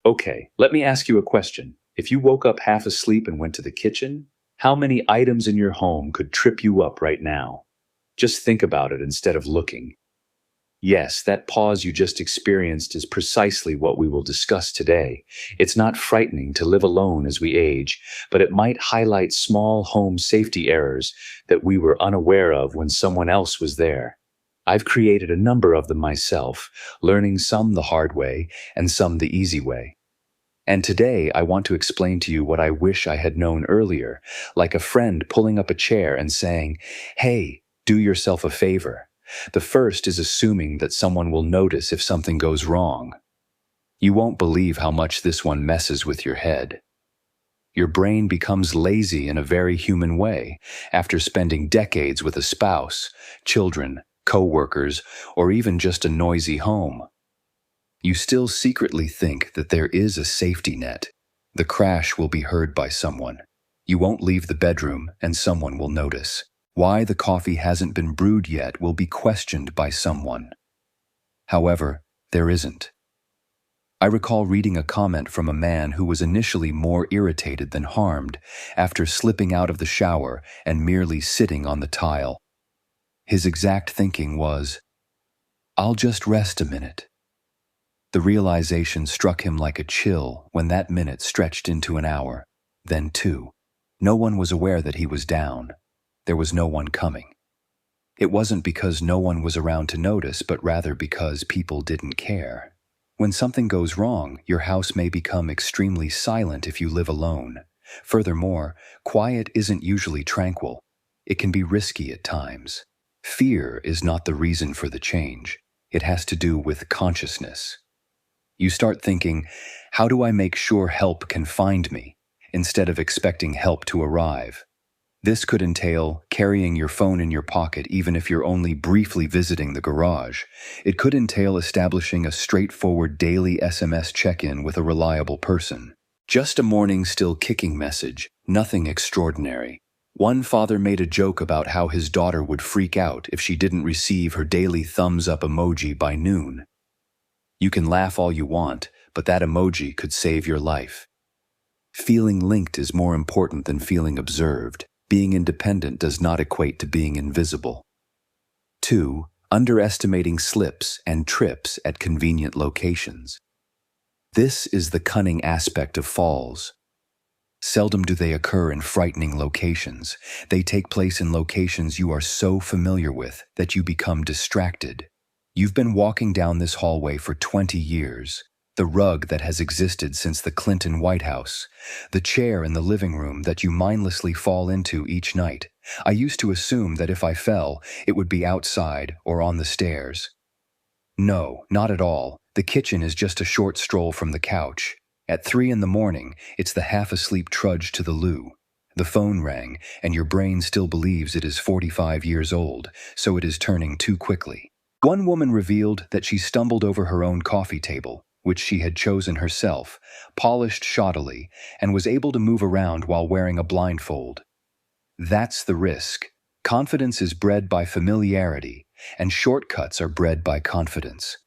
Okay, let me ask you a question. If you woke up half asleep and went to the kitchen, how many items in your home could trip you up right now? Just think about it instead of looking. Yes, that pause you just experienced is precisely what we will discuss today. It's not frightening to live alone as we age, but it might highlight small home safety errors that we were unaware of when someone else was there. I've created a number of them myself, learning some the hard way and some the easy way. And today I want to explain to you what I wish I had known earlier, like a friend pulling up a chair and saying, "Hey, do yourself a favor." The first is assuming that someone will notice if something goes wrong. You won't believe how much this one messes with your head. Your brain becomes lazy in a very human way after spending decades with a spouse, children, co-workers, or even just a noisy home. You still secretly think that there is a safety net. The crash will be heard by someone. You won't leave the bedroom and someone will notice. Why the coffee hasn't been brewed yet will be questioned by someone. However, there isn't. I recall reading a comment from a man who was initially more irritated than harmed after slipping out of the shower and merely sitting on the tile. His exact thinking was, "I'll just rest a minute." The realization struck him like a chill when that minute stretched into an hour, then two. No one was aware that he was down. There was no one coming. It wasn't because no one was around to notice, but rather because people didn't care. When something goes wrong, your house may become extremely silent if you live alone. Furthermore, quiet isn't usually tranquil. It can be risky at times. Fear is not the reason for the change. It has to do with consciousness. You start thinking, how do I make sure help can find me, instead of expecting help to arrive? This could entail carrying your phone in your pocket even if you're only briefly visiting the garage. It could entail establishing a straightforward daily SMS check-in with a reliable person. Just a morning still kicking message, nothing extraordinary. One father made a joke about how his daughter would freak out if she didn't receive her daily thumbs-up emoji by noon. You can laugh all you want, but that emoji could save your life. Feeling linked is more important than feeling observed. Being independent does not equate to being invisible. 2. Underestimating slips and trips at convenient locations. This is the cunning aspect of falls. Seldom do they occur in frightening locations. They take place in locations you are so familiar with that you become distracted. You've been walking down this hallway for 20 years. The rug that has existed since the Clinton White House, the chair in the living room that you mindlessly fall into each night. I used to assume that if I fell, it would be outside or on the stairs. No, not at all. The kitchen is just a short stroll from the couch. At 3 in the morning, it's the half-asleep trudge to the loo. The phone rang, and your brain still believes it is 45 years old, so it is turning too quickly. One woman revealed that she stumbled over her own coffee table, which she had chosen herself, polished shoddily, and was able to move around while wearing a blindfold. That's the risk. Confidence is bred by familiarity, and shortcuts are bred by confidence.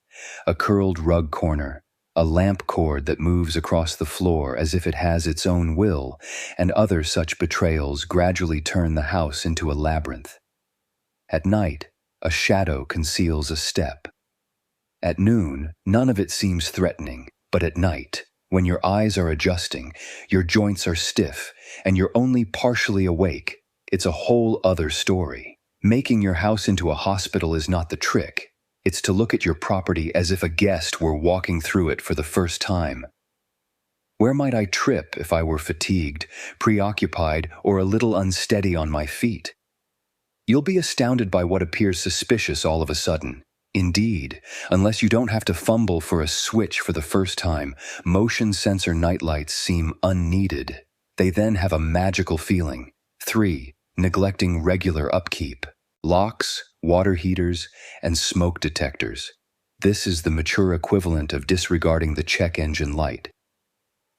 A curled rug corner, a lamp cord that moves across the floor as if it has its own will, and other such betrayals gradually turn the house into a labyrinth. At night, a shadow conceals a step. At noon, none of it seems threatening, but at night, when your eyes are adjusting, your joints are stiff, and you're only partially awake, it's a whole other story. Making your house into a hospital is not the trick. It's to look at your property as if a guest were walking through it for the first time. Where might I trip if I were fatigued, preoccupied, or a little unsteady on my feet? You'll be astounded by what appears suspicious all of a sudden. Indeed, unless you don't have to fumble for a switch for the first time, motion sensor nightlights seem unneeded. They then have a magical feeling. 3. Neglecting regular upkeep. Locks, water heaters, and smoke detectors. This is the mature equivalent of disregarding the check engine light.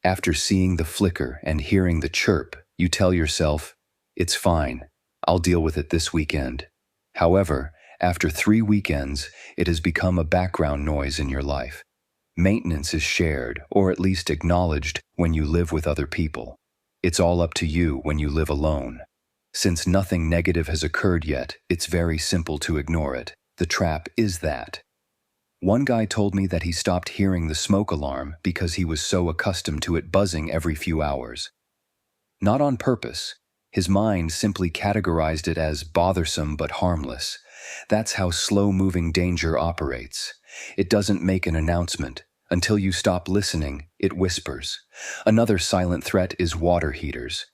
After seeing the flicker and hearing the chirp, you tell yourself, "It's fine. I'll deal with it this weekend." However, after 3 weekends, it has become a background noise in your life. Maintenance is shared, or at least acknowledged, when you live with other people. It's all up to you when you live alone. Since nothing negative has occurred yet, it's very simple to ignore it. The trap is that. One guy told me that he stopped hearing the smoke alarm because he was so accustomed to it buzzing every few hours. Not on purpose. His mind simply categorized it as bothersome but harmless. That's how slow-moving danger operates. It doesn't make an announcement. Until you stop listening, it whispers. Another silent threat is water heaters.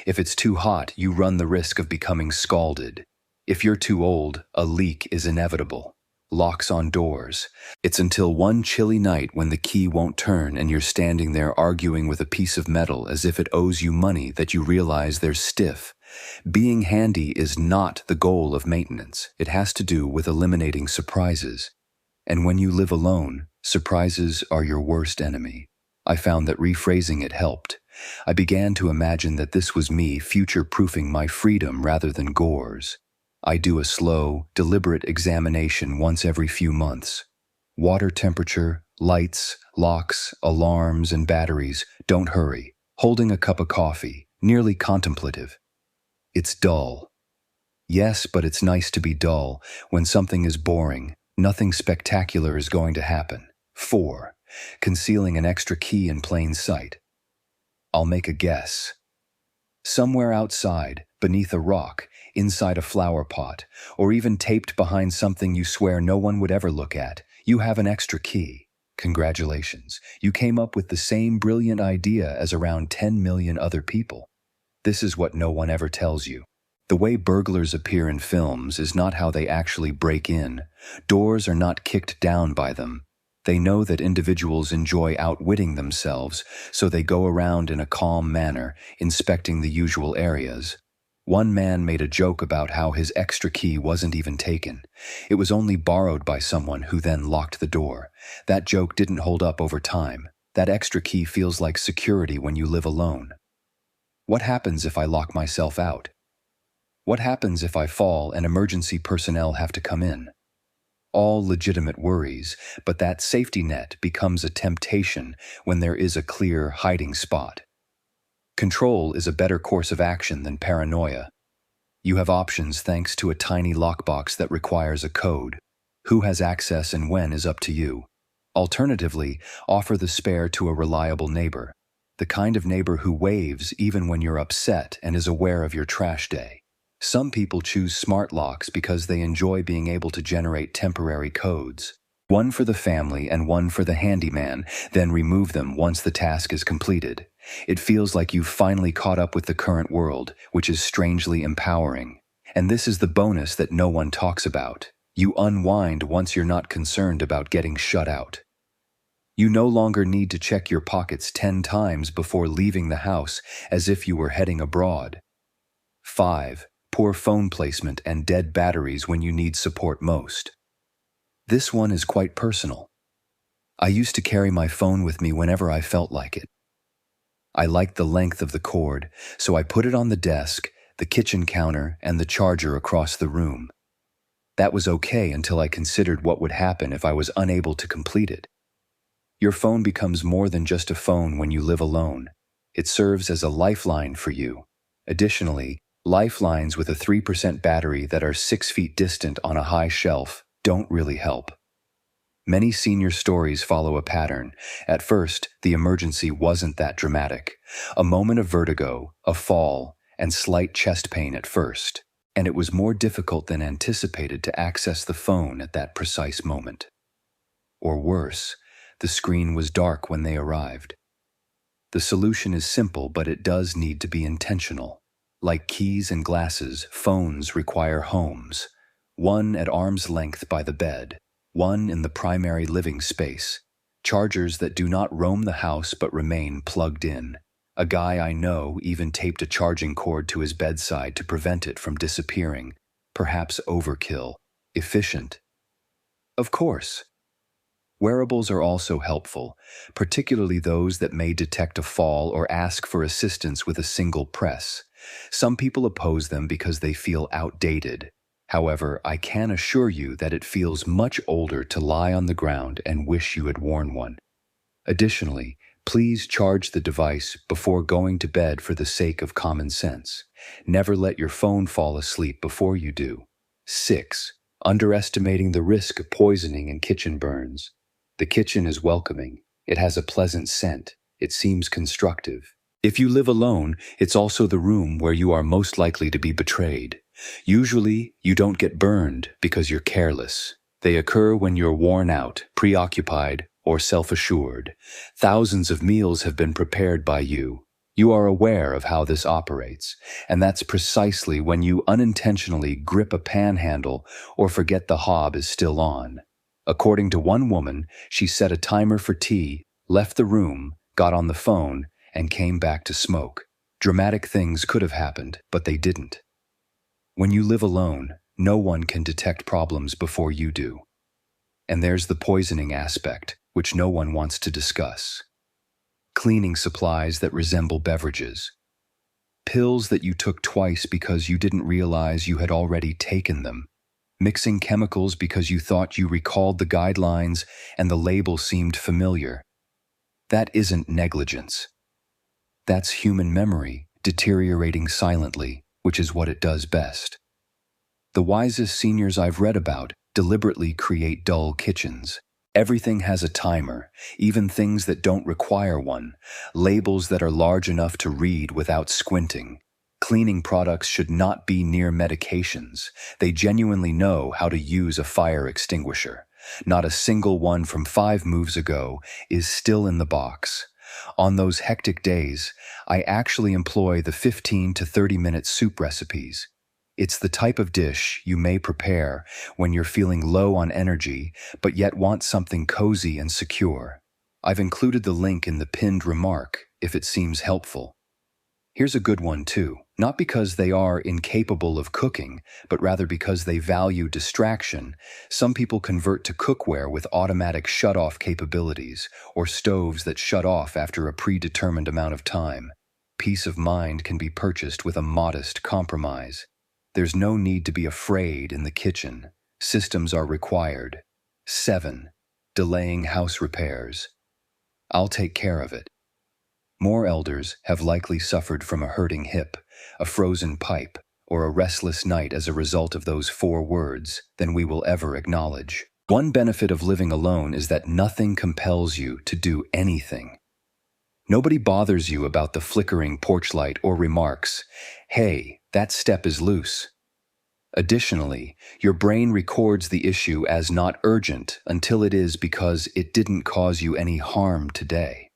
If it's too hot, you run the risk of becoming scalded. If you're too old, a leak is inevitable. Locks on doors. It's until one chilly night when the key won't turn and you're standing there arguing with a piece of metal as if it owes you money that you realize they're stiff. Being handy is not the goal of maintenance. It has to do with eliminating surprises. And when you live alone, surprises are your worst enemy. I found that rephrasing it helped. I began to imagine that this was me future-proofing my freedom rather than Gore's. I do a slow, deliberate examination once every few months. Water temperature, lights, locks, alarms, and batteries. Don't hurry. Holding a cup of coffee, nearly contemplative. It's dull. Yes, but it's nice to be dull. When something is boring, nothing spectacular is going to happen. 4. Concealing an extra key in plain sight. I'll make a guess. Somewhere outside, beneath a rock, inside a flower pot, or even taped behind something you swear no one would ever look at, you have an extra key. Congratulations, you came up with the same brilliant idea as around 10 million other people. This is what no one ever tells you. The way burglars appear in films is not how they actually break in. Doors are not kicked down by them. They know that individuals enjoy outwitting themselves, so they go around in a calm manner, inspecting the usual areas. One man made a joke about how his extra key wasn't even taken. It was only borrowed by someone who then locked the door. That joke didn't hold up over time. That extra key feels like security when you live alone. What happens if I lock myself out? What happens if I fall and emergency personnel have to come in? All legitimate worries, but that safety net becomes a temptation when there is a clear hiding spot. Control is a better course of action than paranoia. You have options thanks to a tiny lockbox that requires a code. Who has access and when is up to you. Alternatively, offer the spare to a reliable neighbor. The kind of neighbor who waves even when you're upset and is aware of your trash day. Some people choose smart locks because they enjoy being able to generate temporary codes. One for the family and one for the handyman, then remove them once the task is completed. It feels like you've finally caught up with the current world, which is strangely empowering. And this is the bonus that no one talks about. You unwind once you're not concerned about getting shut out. You no longer need to check your pockets 10 times before leaving the house as if you were heading abroad. 5. Poor phone placement and dead batteries when you need support most. This one is quite personal. I used to carry my phone with me whenever I felt like it. I liked the length of the cord, so I put it on the desk, the kitchen counter, and the charger across the room. That was okay until I considered what would happen if I was unable to complete it. Your phone becomes more than just a phone when you live alone. It serves as a lifeline for you. Additionally, lifelines with a 3% battery that are 6 feet distant on a high shelf don't really help. Many senior stories follow a pattern. At first, the emergency wasn't that dramatic. A moment of vertigo, a fall, and slight chest pain at first. And it was more difficult than anticipated to access the phone at that precise moment. Or worse, the screen was dark when they arrived. The solution is simple, but it does need to be intentional. Like keys and glasses, phones require homes. One at arm's length by the bed, one in the primary living space. Chargers that do not roam the house but remain plugged in. A guy I know even taped a charging cord to his bedside to prevent it from disappearing. Perhaps overkill. Efficient. Of course. Wearables are also helpful, particularly those that may detect a fall or ask for assistance with a single press. Some people oppose them because they feel outdated. However, I can assure you that it feels much older to lie on the ground and wish you had worn one. Additionally, please charge the device before going to bed for the sake of common sense. Never let your phone fall asleep before you do. 6. Underestimating the risk of poisoning in kitchen burns. The kitchen is welcoming. It has a pleasant scent. It seems constructive. If you live alone, it's also the room where you are most likely to be betrayed. Usually, you don't get burned because you're careless. They occur when you're worn out, preoccupied, or self-assured. Thousands of meals have been prepared by you. You are aware of how this operates, and that's precisely when you unintentionally grip a pan handle or forget the hob is still on. According to one woman, she set a timer for tea, left the room, got on the phone, and came back to smoke. Dramatic things could have happened, but they didn't. When you live alone, no one can detect problems before you do. And there's the poisoning aspect, which no one wants to discuss. Cleaning supplies that resemble beverages. Pills that you took twice because you didn't realize you had already taken them. Mixing chemicals because you thought you recalled the guidelines and the label seemed familiar. That isn't negligence. That's human memory deteriorating silently, which is what it does best. The wisest seniors I've read about deliberately create dull kitchens. Everything has a timer, even things that don't require one, labels that are large enough to read without squinting. Cleaning products should not be near medications. They genuinely know how to use a fire extinguisher. Not a single one from 5 moves ago is still in the box. On those hectic days, I actually employ the 15 to 30-minute soup recipes. It's the type of dish you may prepare when you're feeling low on energy, but yet want something cozy and secure. I've included the link in the pinned remark if it seems helpful. Here's a good one too, not because they are incapable of cooking, but rather because they value distraction. Some people convert to cookware with automatic shut-off capabilities, or stoves that shut off after a predetermined amount of time. Peace of mind can be purchased with a modest compromise. There's no need to be afraid in the kitchen. Systems are required. 7. Delaying house repairs. I'll take care of it. More elders have likely suffered from a hurting hip, a frozen pipe, or a restless night as a result of those 4 words than we will ever acknowledge. One benefit of living alone is that nothing compels you to do anything. Nobody bothers you about the flickering porch light or remarks, "Hey, that step is loose." Additionally, your brain records the issue as not urgent until it is because it didn't cause you any harm today.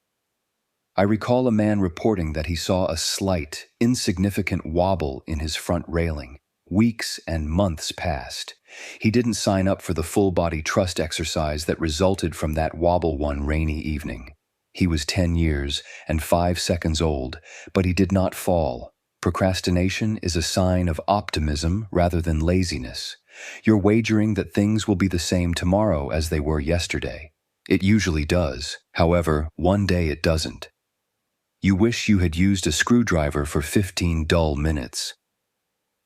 I recall a man reporting that he saw a slight, insignificant wobble in his front railing. Weeks and months passed. He didn't sign up for the full-body trust exercise that resulted from that wobble one rainy evening. He was 10 years and 5 seconds old, but he did not fall. Procrastination is a sign of optimism rather than laziness. You're wagering that things will be the same tomorrow as they were yesterday. It usually does. However, one day it doesn't. You wish you had used a screwdriver for 15 dull minutes.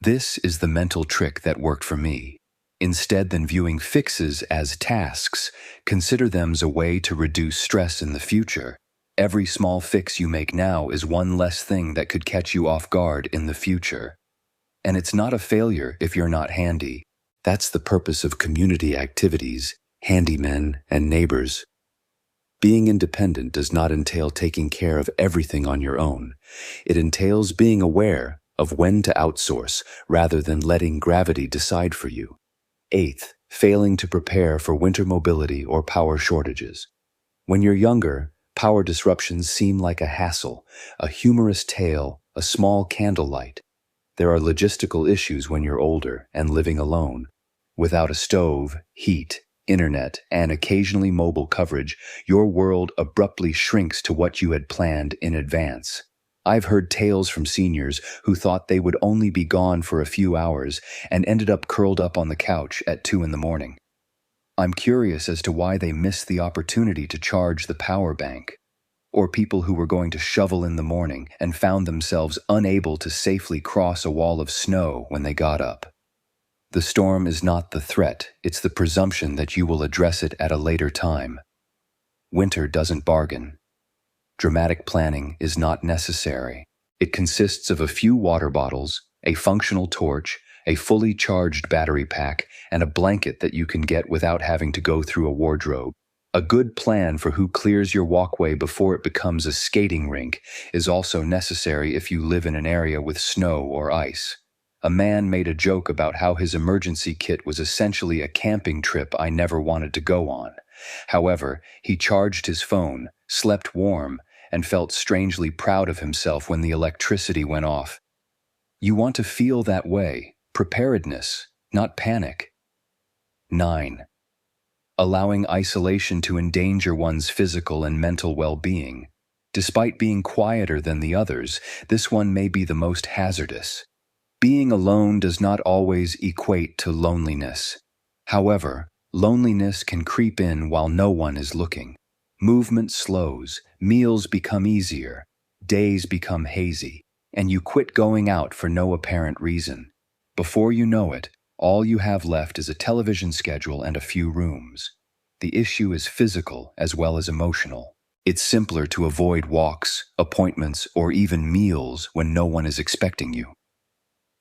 This is the mental trick that worked for me. Instead than viewing fixes as tasks, consider them as a way to reduce stress in the future. Every small fix you make now is one less thing that could catch you off guard in the future. And it's not a failure if you're not handy. That's the purpose of community activities, handymen, and neighbors. Being independent does not entail taking care of everything on your own. It entails being aware of when to outsource rather than letting gravity decide for you. 8th, failing to prepare for winter mobility or power shortages. When you're younger, power disruptions seem like a hassle, a humorous tale, a small candlelight. There are logistical issues when you're older and living alone. Without a stove, heat, internet, and occasionally mobile coverage, your world abruptly shrinks to what you had planned in advance. I've heard tales from seniors who thought they would only be gone for a few hours and ended up curled up on the couch at 2 in the morning. I'm curious as to why they missed the opportunity to charge the power bank. Or people who were going to shovel in the morning and found themselves unable to safely cross a wall of snow when they got up. The storm is not the threat, it's the presumption that you will address it at a later time. Winter doesn't bargain. Dramatic planning is not necessary. It consists of a few water bottles, a functional torch, a fully charged battery pack, and a blanket that you can get without having to go through a wardrobe. A good plan for who clears your walkway before it becomes a skating rink is also necessary if you live in an area with snow or ice. A man made a joke about how his emergency kit was essentially a camping trip I never wanted to go on. However, he charged his phone, slept warm, and felt strangely proud of himself when the electricity went off. You want to feel that way, preparedness, not panic. 9. Allowing isolation to endanger one's physical and mental well-being. Despite being quieter than the others, this one may be the most hazardous. Being alone does not always equate to loneliness. However, loneliness can creep in while no one is looking. Movement slows, meals become easier, days become hazy, and you quit going out for no apparent reason. Before you know it, all you have left is a television schedule and a few rooms. The issue is physical as well as emotional. It's simpler to avoid walks, appointments, or even meals when no one is expecting you.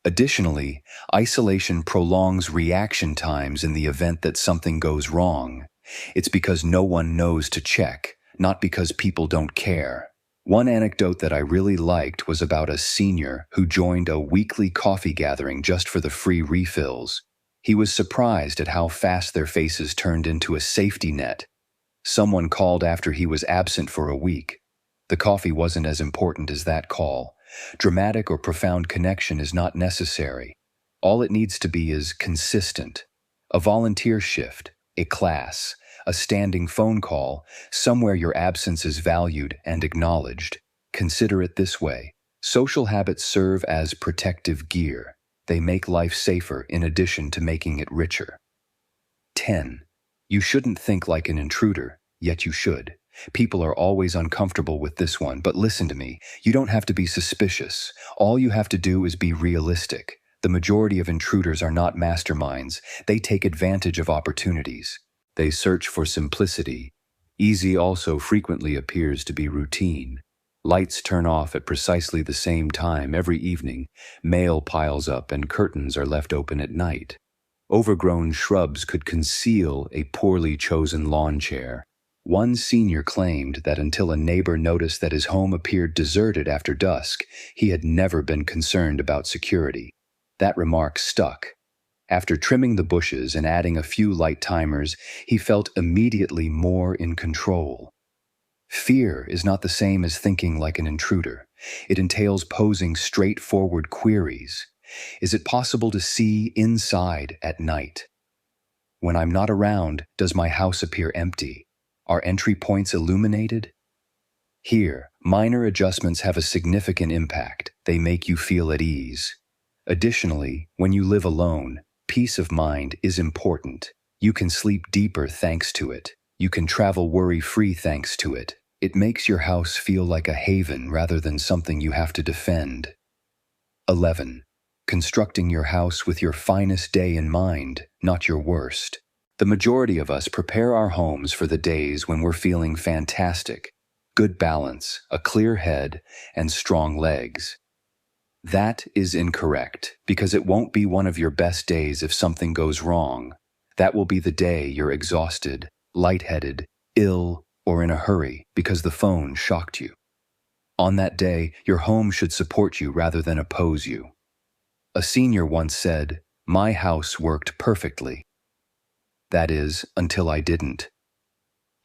Additionally, isolation prolongs reaction times in the event that something goes wrong. It's because no one knows to check, not because people don't care. One anecdote that I really liked was about a senior who joined a weekly coffee gathering just for the free refills. He was surprised at how fast their faces turned into a safety net. Someone called after he was absent for a week. The coffee wasn't as important as that call. Dramatic or profound connection is not necessary. All it needs to be is consistent. A volunteer shift, a class, a standing phone call, somewhere your absence is valued and acknowledged. Consider it this way. Social habits serve as protective gear. They make life safer in addition to making it richer. 10. You shouldn't think like an intruder, yet you should. People are always uncomfortable with this one, but listen to me. You don't have to be suspicious. All you have to do is be realistic. The majority of intruders are not masterminds. They take advantage of opportunities. They search for simplicity. Easy also frequently appears to be routine. Lights turn off at precisely the same time every evening, mail piles up, and curtains are left open at night. Overgrown shrubs could conceal a poorly chosen lawn chair. One senior claimed that until a neighbor noticed that his home appeared deserted after dusk, he had never been concerned about security. That remark stuck. After trimming the bushes and adding a few light timers, he felt immediately more in control. Fear is not the same as thinking like an intruder. It entails posing straightforward queries. Is it possible to see inside at night? When I'm not around, does my house appear empty? Are entry points illuminated? Here, minor adjustments have a significant impact. They make you feel at ease. Additionally, when you live alone, peace of mind is important. You can sleep deeper thanks to it. You can travel worry-free thanks to it. It makes your house feel like a haven rather than something you have to defend. 11. Constructing your house with your finest day in mind, not your worst. The majority of us prepare our homes for the days when we're feeling fantastic, good balance, a clear head, and strong legs. That is incorrect, because it won't be one of your best days if something goes wrong. That will be the day you're exhausted, lightheaded, ill, or in a hurry because the phone shocked you. On that day, your home should support you rather than oppose you. A senior once said, "My house worked perfectly." That is, until I didn't.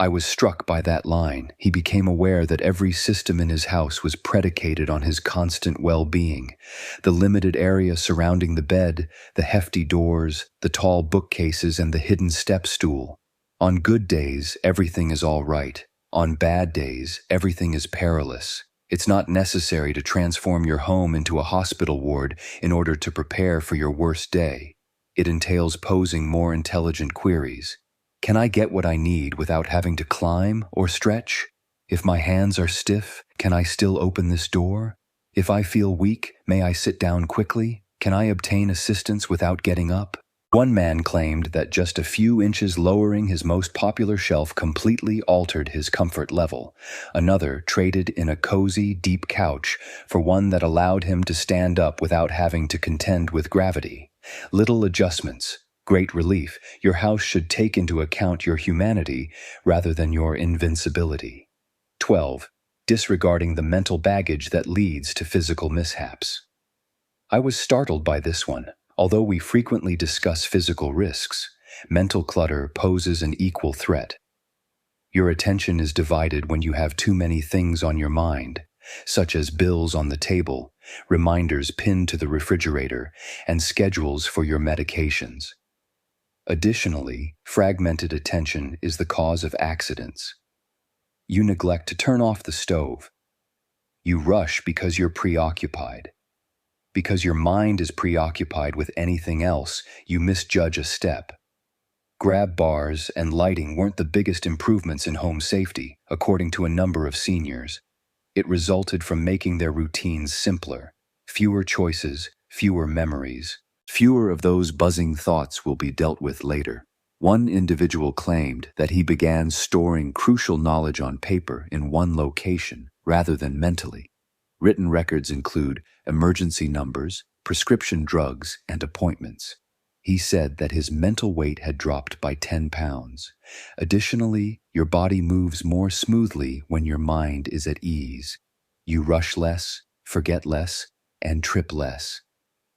I was struck by that line. He became aware that every system in his house was predicated on his constant well-being. The limited area surrounding the bed, the hefty doors, the tall bookcases, and the hidden step stool. On good days, everything is all right. On bad days, everything is perilous. It's not necessary to transform your home into a hospital ward in order to prepare for your worst day. It entails posing more intelligent queries. Can I get what I need without having to climb or stretch? If my hands are stiff, can I still open this door? If I feel weak, may I sit down quickly? Can I obtain assistance without getting up? One man claimed that just a few inches lowering his most popular shelf completely altered his comfort level. Another traded in a cozy, deep couch for one that allowed him to stand up without having to contend with gravity. Little adjustments, great relief. Your house should take into account your humanity rather than your invincibility. 12. Disregarding the mental baggage that leads to physical mishaps. I was startled by this one. Although we frequently discuss physical risks, mental clutter poses an equal threat. Your attention is divided when you have too many things on your mind, such as bills on the table, reminders pinned to the refrigerator, and schedules for your medications. Additionally, fragmented attention is the cause of accidents. You neglect to turn off the stove. You rush because you're preoccupied. Because your mind is preoccupied with anything else, you misjudge a step. Grab bars and lighting weren't the biggest improvements in home safety, according to a number of seniors. It resulted from making their routines simpler. Fewer choices, fewer memories. Fewer of those buzzing thoughts will be dealt with later. One individual claimed that he began storing crucial knowledge on paper in one location rather than mentally. Written records include emergency numbers, prescription drugs, and appointments. He said that his mental weight had dropped by 10 pounds. Additionally, your body moves more smoothly when your mind is at ease. You rush less, forget less, and trip less.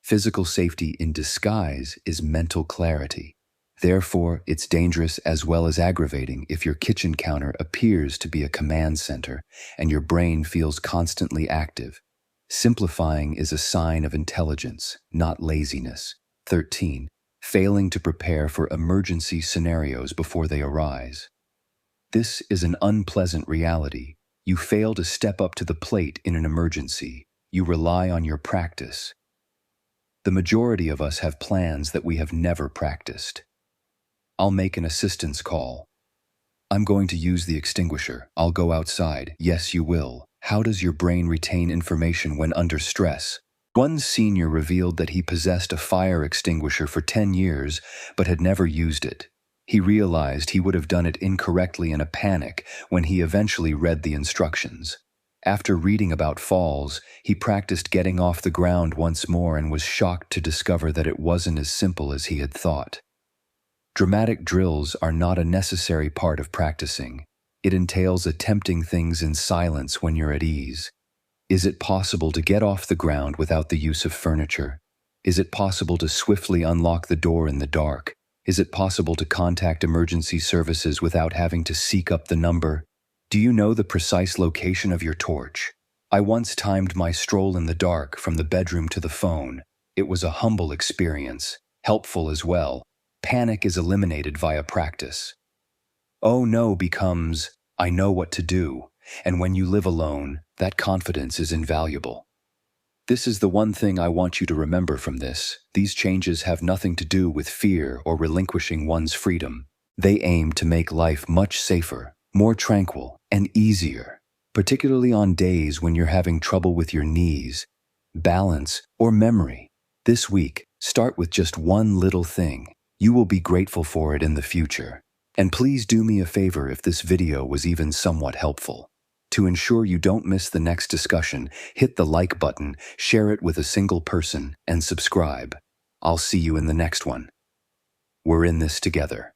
Physical safety in disguise is mental clarity. Therefore, it's dangerous as well as aggravating if your kitchen counter appears to be a command center and your brain feels constantly active. Simplifying is a sign of intelligence, not laziness. 13. Failing to prepare for emergency scenarios before they arise. This is an unpleasant reality. You fail to step up to the plate in an emergency. You rely on your practice. The majority of us have plans that we have never practiced. I'll make an assistance call. I'm going to use the extinguisher. I'll go outside. Yes, you will. How does your brain retain information when under stress? One senior revealed that he possessed a fire extinguisher for 10 years, but had never used it. He realized he would have done it incorrectly in a panic when he eventually read the instructions. After reading about falls, he practiced getting off the ground once more and was shocked to discover that it wasn't as simple as he had thought. Dramatic drills are not a necessary part of practicing. It entails attempting things in silence when you're at ease. Is it possible to get off the ground without the use of furniture? Is it possible to swiftly unlock the door in the dark? Is it possible to contact emergency services without having to seek up the number? Do you know the precise location of your torch? I once timed my stroll in the dark from the bedroom to the phone. It was a humble experience, helpful as well. Panic is eliminated via practice. Oh no becomes, I know what to do, and when you live alone, that confidence is invaluable. This is the one thing I want you to remember from this. These changes have nothing to do with fear or relinquishing one's freedom. They aim to make life much safer, more tranquil, and easier, particularly on days when you're having trouble with your knees, balance, or memory. This week, start with just one little thing. You will be grateful for it in the future. And please do me a favor if this video was even somewhat helpful. To ensure you don't miss the next discussion, hit the like button, share it with a single person, and subscribe. I'll see you in the next one. We're in this together.